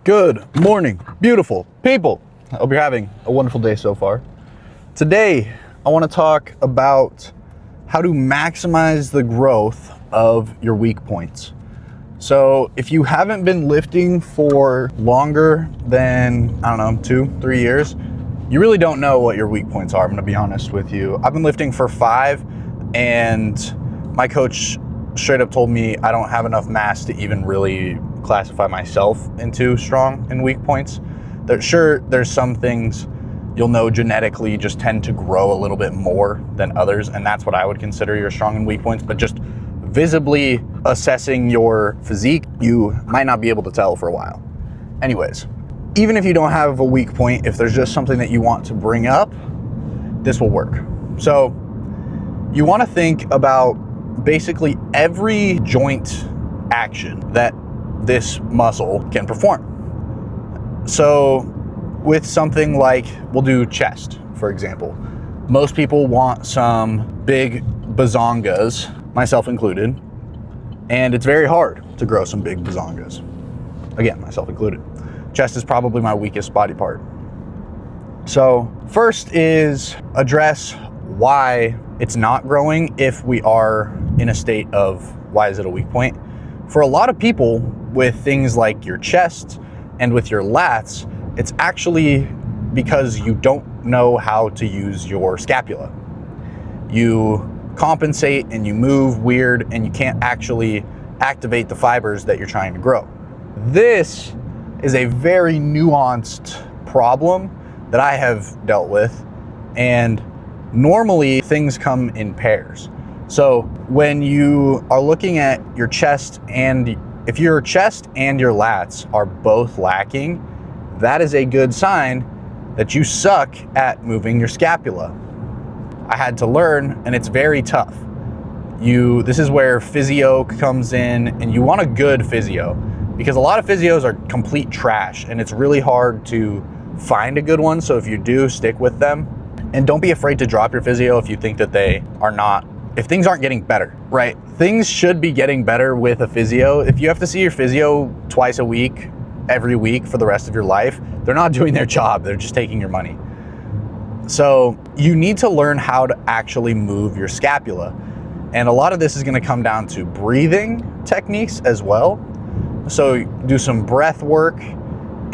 Good morning, beautiful people. I hope you're having a wonderful day so far. Today, I want to talk about how to maximize the growth of your weak points. So if you haven't been lifting for longer than, 2-3 years, you really don't know what your weak points are. I'm going to be honest with you. I've been lifting for 5, and my coach straight up told me I don't have enough mass to even really classify myself into strong and weak points. There's some things you'll know genetically just tend to grow a little bit more than others, and that's what I would consider your strong and weak points. But just visibly assessing your physique, you might not be able to tell for a while. Anyways, even if you don't have a weak point, if there's just something that you want to bring up, this will work. So you want to think about basically every joint action that this muscle can perform. So with something like, we'll do chest, for example. Most people want some big bazongas, myself included, and it's very hard to grow some big bazongas. Again, myself included. Chest is probably my weakest body part. So first is address why it's not growing if we are in a state of why is it a weak point. For a lot of people with things like your chest and with your lats, it's actually because you don't know how to use your scapula. You compensate and you move weird and you can't actually activate the fibers that you're trying to grow. This is a very nuanced problem that I have dealt with, and normally things come in pairs. So when you are looking at your chest, and if your chest and your lats are both lacking, that is a good sign that you suck at moving your scapula. I had to learn, and it's very tough. This is where physio comes in, and you want a good physio, because a lot of physios are complete trash, and it's really hard to find a good one. So if you do, stick with them, and don't be afraid to drop your physio if you think that if things aren't getting better, right? Things should be getting better with a physio. If you have to see your physio twice a week, every week for the rest of your life, they're not doing their job. They're just taking your money. So you need to learn how to actually move your scapula. And a lot of this is going to come down to breathing techniques as well. So do some breath work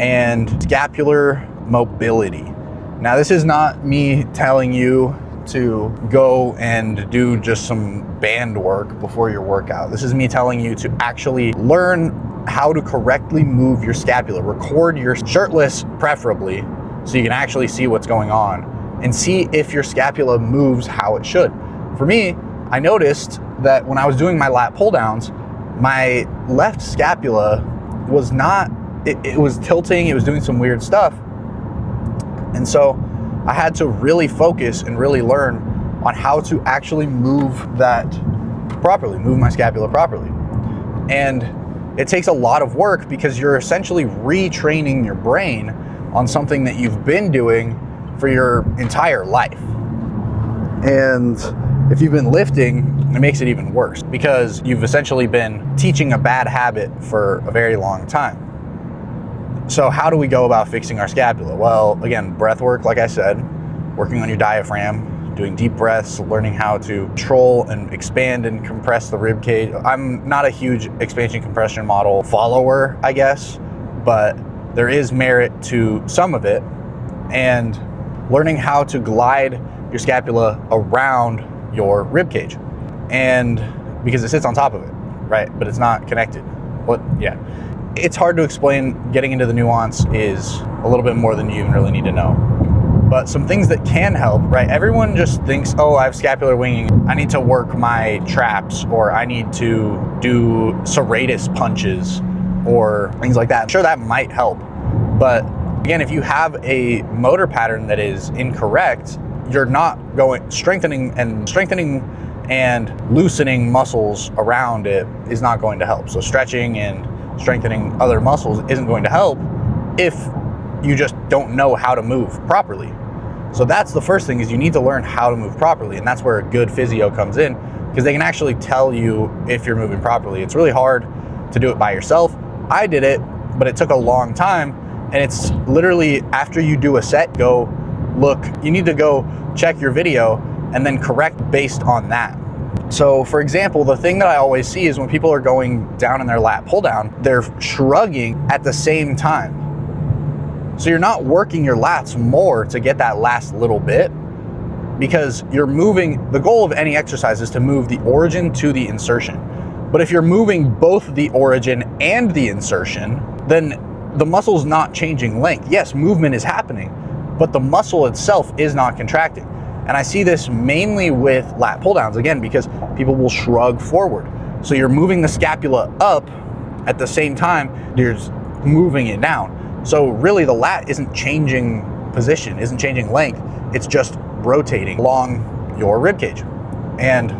and scapular mobility. Now, this is not me telling you to go and do just some band work before your workout. This is me telling you to actually learn how to correctly move your scapula. Record your shirtless, preferably, so you can actually see what's going on and see if your scapula moves how it should. For me, I noticed that when I was doing my lat pull downs, my left scapula was not, it was tilting, it was doing some weird stuff. And so I had to really focus and really learn on how to actually move that properly, move my scapula properly. And it takes a lot of work because you're essentially retraining your brain on something that you've been doing for your entire life. And if you've been lifting, it makes it even worse because you've essentially been teaching a bad habit for a very long time. So how do we go about fixing our scapula? Well, again, breath work, like I said, working on your diaphragm, doing deep breaths, learning how to control and expand and compress the rib cage. I'm not a huge expansion compression model follower, I guess, but there is merit to some of it. And learning how to glide your scapula around your rib cage. And because it sits on top of it, right? But it's not connected. It's hard to explain. Getting into the nuance is a little bit more than you even really need to know. But some things that can help, right? Everyone just thinks, oh, I have scapular winging. I need to work my traps, or I need to do serratus punches or things like that. I'm sure that might help. But again, if you have a motor pattern that is incorrect, you're not strengthening and loosening muscles around it is not going to help. So stretching and strengthening other muscles isn't going to help if you just don't know how to move properly. So that's the first thing, is you need to learn how to move properly. And that's where a good physio comes in, because they can actually tell you if you're moving properly. It's really hard to do it by yourself. I did it but it took a long time. And it's literally after you do a set, go look, you need to go check your video and then correct based on that. So for example, the thing that I always see is when people are going down in their lat pull down, they're shrugging at the same time. So you're not working your lats more to get that last little bit, because you're moving, the goal of any exercise is to move the origin to the insertion. But if you're moving both the origin and the insertion, then the muscle's not changing length. Yes, movement is happening, but the muscle itself is not contracting. And I see this mainly with lat pull downs, again, because people will shrug forward. So you're moving the scapula up at the same time you're moving it down. So really the lat isn't changing position, isn't changing length. It's just rotating along your rib cage. And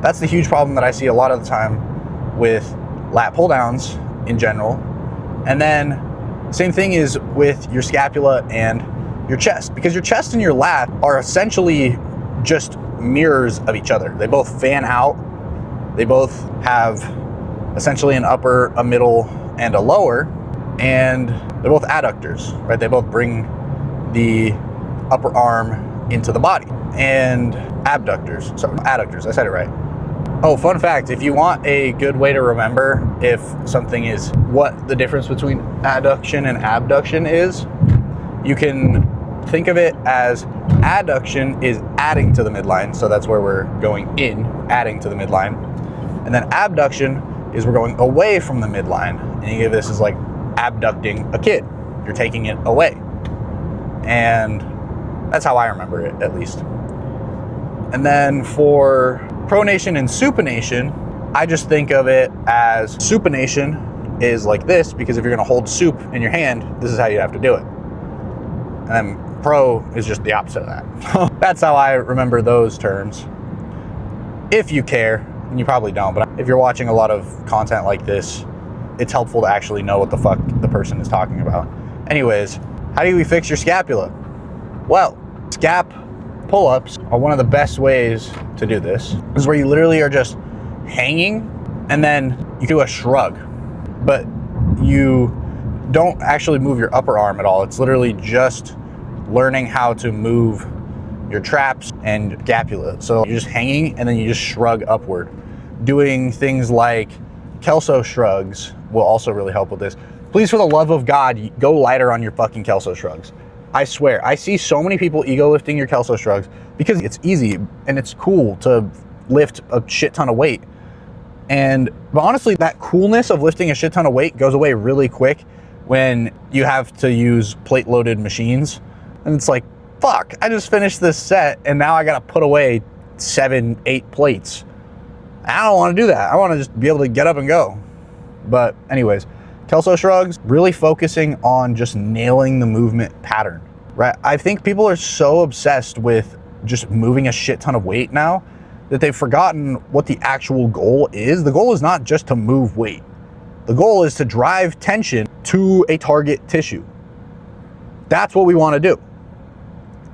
that's the huge problem that I see a lot of the time with lat pull downs in general. And then same thing is with your scapula and your chest, because your chest and your lat are essentially just mirrors of each other. They both fan out. They both have essentially an upper, a middle, and a lower, and they're both adductors, right? They both bring the upper arm into the body. And abductors, sorry, adductors, I said it right. Oh, fun fact, if you want a good way to remember if something is, what the difference between adduction and abduction is, you can think of it as adduction is adding to the midline, so that's where we're going in, adding to the midline. And then abduction is we're going away from the midline. And you give this as like abducting a kid. You're taking it away. And that's how I remember it, at least. And then for pronation and supination, I just think of it as supination is like this, because if you're gonna hold soup in your hand, this is how you have to do it. And then pro is just the opposite of that. That's how I remember those terms. If you care, and you probably don't, but if you're watching a lot of content like this, it's helpful to actually know what the fuck the person is talking about. Anyways, how do we fix your scapula? Well, scap pull-ups are one of the best ways to do this. This is where you literally are just hanging and then you do a shrug, but you don't actually move your upper arm at all. It's literally just learning how to move your traps and scapula. So you're just hanging and then you just shrug upward. Doing things like Kelso shrugs will also really help with this. Please, for the love of God, go lighter on your fucking Kelso shrugs. I swear, I see so many people ego lifting your Kelso shrugs because it's easy and it's cool to lift a shit ton of weight. But honestly, that coolness of lifting a shit ton of weight goes away really quick when you have to use plate loaded machines. And it's like, fuck, I just finished this set and now I gotta put away 7, 8 plates. I don't wanna do that. I wanna just be able to get up and go. But anyways, Kelso shrugs, really focusing on just nailing the movement pattern, right? I think people are so obsessed with just moving a shit ton of weight now that they've forgotten what the actual goal is. The goal is not just to move weight. The goal is to drive tension to a target tissue. That's what we want to do.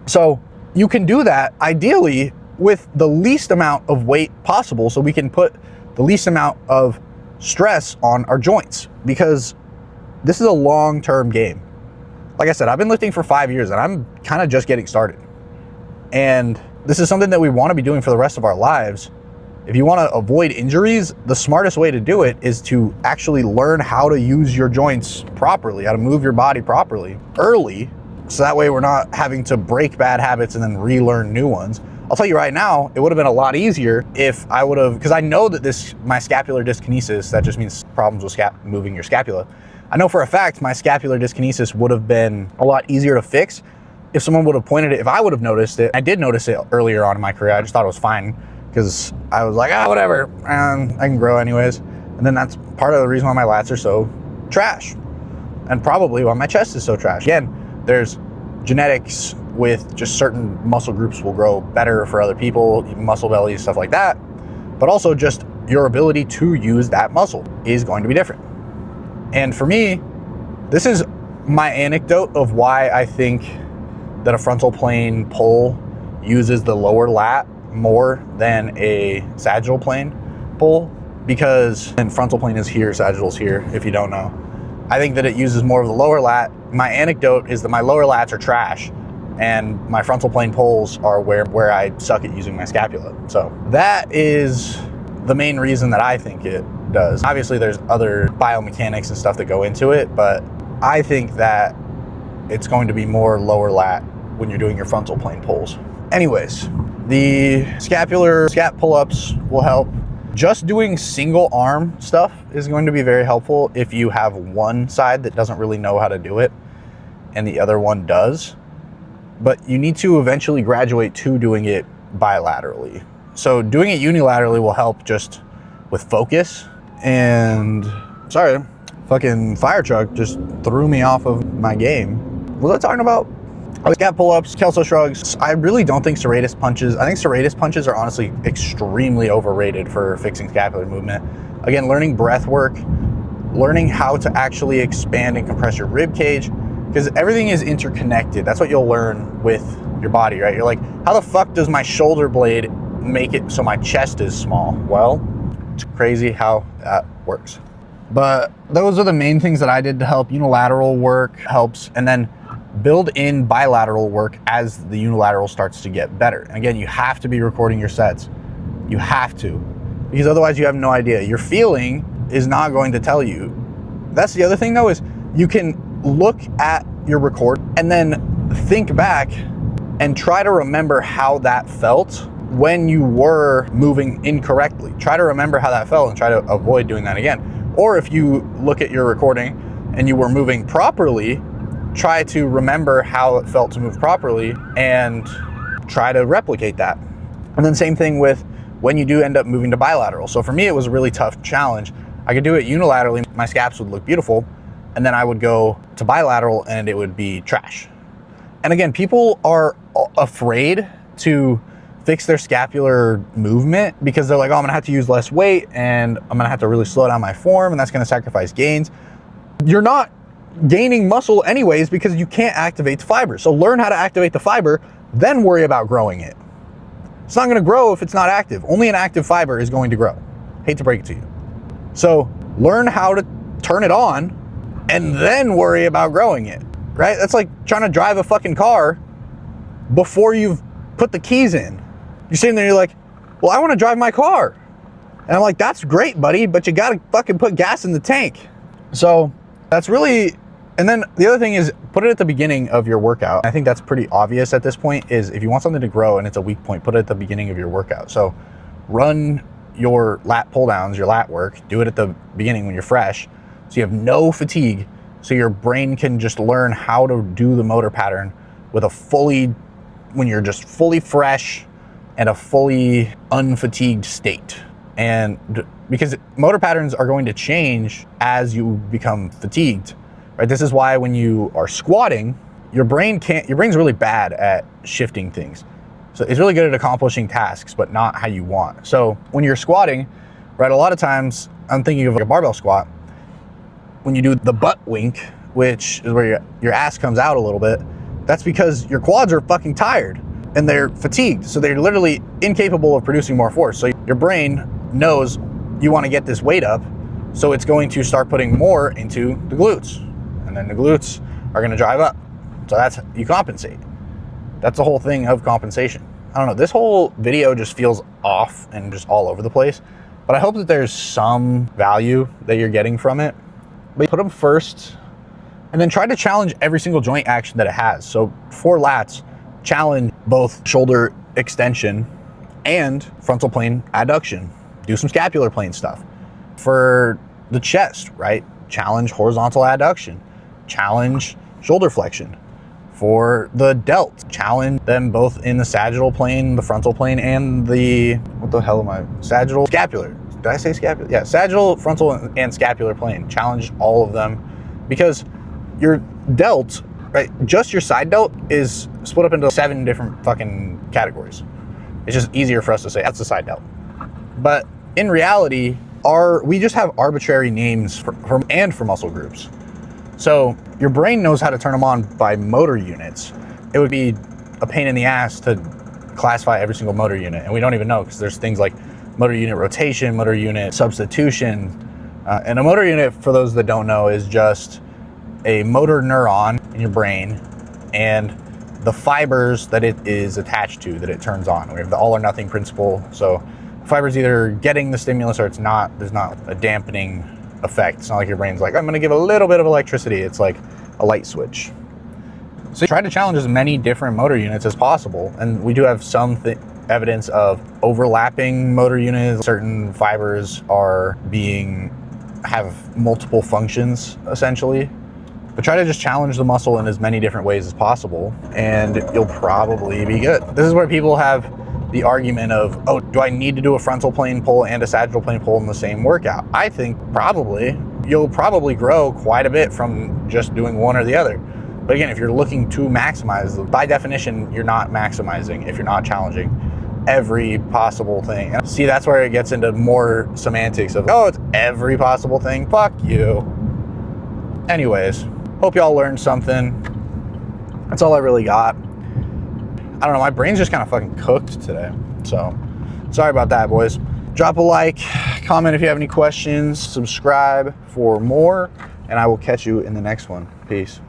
So you can do that ideally with the least amount of weight possible, so we can put the least amount of stress on our joints, because this is a long-term game. Like I said, I've been lifting for 5 years and I'm kind of just getting started. And this is something that we want to be doing for the rest of our lives. If you want to avoid injuries, the smartest way to do it is to actually learn how to use your joints properly, how to move your body properly early, so that way we're not having to break bad habits and then relearn new ones. I'll tell you right now, it would have been a lot easier if I would have, because I know that my scapular dyskinesis, that just means problems with moving your scapula. I know for a fact my scapular dyskinesis would have been a lot easier to fix if someone would have pointed it, if I would have noticed it. I did notice it earlier on in my career. I just thought it was fine because I was like, whatever, I can grow anyways. And then that's part of the reason why my lats are so trash, and probably why my chest is so trash. Again, there's genetics with just certain muscle groups will grow better for other people, muscle bellies, stuff like that. But also just your ability to use that muscle is going to be different. And for me, this is my anecdote of why I think that a frontal plane pull uses the lower lat more than a sagittal plane pull, because, and frontal plane is here, sagittal is here, if you don't know. I think that it uses more of the lower lat. My anecdote is that my lower lats are trash and my frontal plane pulls are where I suck at using my scapula. So that is the main reason that I think it does. Obviously there's other biomechanics and stuff that go into it, but I think that it's going to be more lower lat when you're doing your frontal plane pulls. Anyways, the scap pull-ups will help. Just doing single arm stuff is going to be very helpful if you have one side that doesn't really know how to do it and the other one does. But you need to eventually graduate to doing it bilaterally. So doing it unilaterally will help just with focus. And sorry, fucking fire truck just threw me off of my game. What was I talking about? Oh, scap pull-ups, Kelso shrugs. I really don't think serratus punches. I think serratus punches are honestly extremely overrated for fixing scapular movement. Again, learning breath work, learning how to actually expand and compress your rib cage, because everything is interconnected. That's what you'll learn with your body, right? You're like, how the fuck does my shoulder blade make it so my chest is small? Well, it's crazy how that works. But those are the main things that I did to help. Unilateral work helps, and then build in bilateral work as the unilateral starts to get better. And again, you have to be recording your sets. You have to, because otherwise you have no idea. Your feeling is not going to tell you. That's the other thing though, is you can look at your record and then think back and try to remember how that felt when you were moving incorrectly. Try to remember how that felt and try to avoid doing that again. Or if you look at your recording and you were moving properly, try to remember how it felt to move properly and try to replicate that. And then same thing with when you do end up moving to bilateral. So for me, it was a really tough challenge. I could do it unilaterally, my scaps would look beautiful, and then I would go to bilateral and it would be trash. And again, people are afraid to fix their scapular movement because they're like, oh, I'm gonna have to use less weight and I'm gonna have to really slow down my form and that's gonna sacrifice gains. You're not gaining muscle anyways because you can't activate the fiber. So learn how to activate the fiber, then worry about growing it. It's not going to grow if it's not active. Only an active fiber is going to grow. Hate to break it to you. So learn how to turn it on and then worry about growing it, right? That's like trying to drive a fucking car before you've put the keys in. You're sitting there, you're like, well, I want to drive my car. And I'm like, that's great, buddy, but you got to fucking put gas in the tank. So that's really. And then the other thing is put it at the beginning of your workout. I think that's pretty obvious at this point, is if you want something to grow and it's a weak point, put it at the beginning of your workout. So run your lat pull downs, your lat work, do it at the beginning when you're fresh. So you have no fatigue. So your brain can just learn how to do the motor pattern with when you're just fully fresh and a fully unfatigued state. And because motor patterns are going to change as you become fatigued. Right? This is why when you are squatting, your brain's really bad at shifting things. So it's really good at accomplishing tasks, but not how you want. So when you're squatting, right, a lot of times, I'm thinking of like a barbell squat, when you do the butt wink, which is where your ass comes out a little bit, that's because your quads are fucking tired and they're fatigued. So they're literally incapable of producing more force. So your brain knows you want to get this weight up, so it's going to start putting more into the glutes. And then the glutes are going to drive up. So that's, you compensate. That's the whole thing of compensation. I don't know, this whole video just feels off and just all over the place, but I hope that there's some value that you're getting from it. But put them first and then try to challenge every single joint action that it has. So for lats, challenge both shoulder extension and frontal plane adduction. Do some scapular plane stuff. For the chest, right? Challenge horizontal adduction. Challenge shoulder flexion. For the delt, challenge them both in the sagittal plane, the frontal plane, and the, sagittal scapular. Did I say scapular? Yeah, sagittal, frontal, and scapular plane. Challenge all of them, because your delt, right, just your side delt is split up into 7 different fucking categories. It's just easier for us to say that's the side delt. But in reality, we just have arbitrary names for muscle groups. So your brain knows how to turn them on by motor units. It would be a pain in the ass to classify every single motor unit, and we don't even know, because there's things like motor unit rotation, motor unit substitution, And a motor unit, for those that don't know, is just a motor neuron in your brain and the fibers that it is attached to, that it turns on. We have the all or nothing principle. So fibers either getting the stimulus or it's not. There's not a dampening effect. It's not like your brain's like, I'm gonna give a little bit of electricity. It's like a light switch. So try to challenge as many different motor units as possible. And we do have some evidence of overlapping motor units. Certain fibers have multiple functions essentially. But try to just challenge the muscle in as many different ways as possible and you'll probably be good. This is where people have the argument of, oh, do I need to do a frontal plane pull and a sagittal plane pull in the same workout? I think probably. You'll probably grow quite a bit from just doing one or the other. But again, if you're looking to maximize, by definition, you're not maximizing if you're not challenging every possible thing. And see, that's where it gets into more semantics of, oh, it's every possible thing. Fuck you. Anyways, hope y'all learned something. That's all I really got. I don't know, my brain's just kind of fucking cooked today. So, sorry about that, boys. Drop a like, comment if you have any questions, subscribe for more, and I will catch you in the next one. Peace.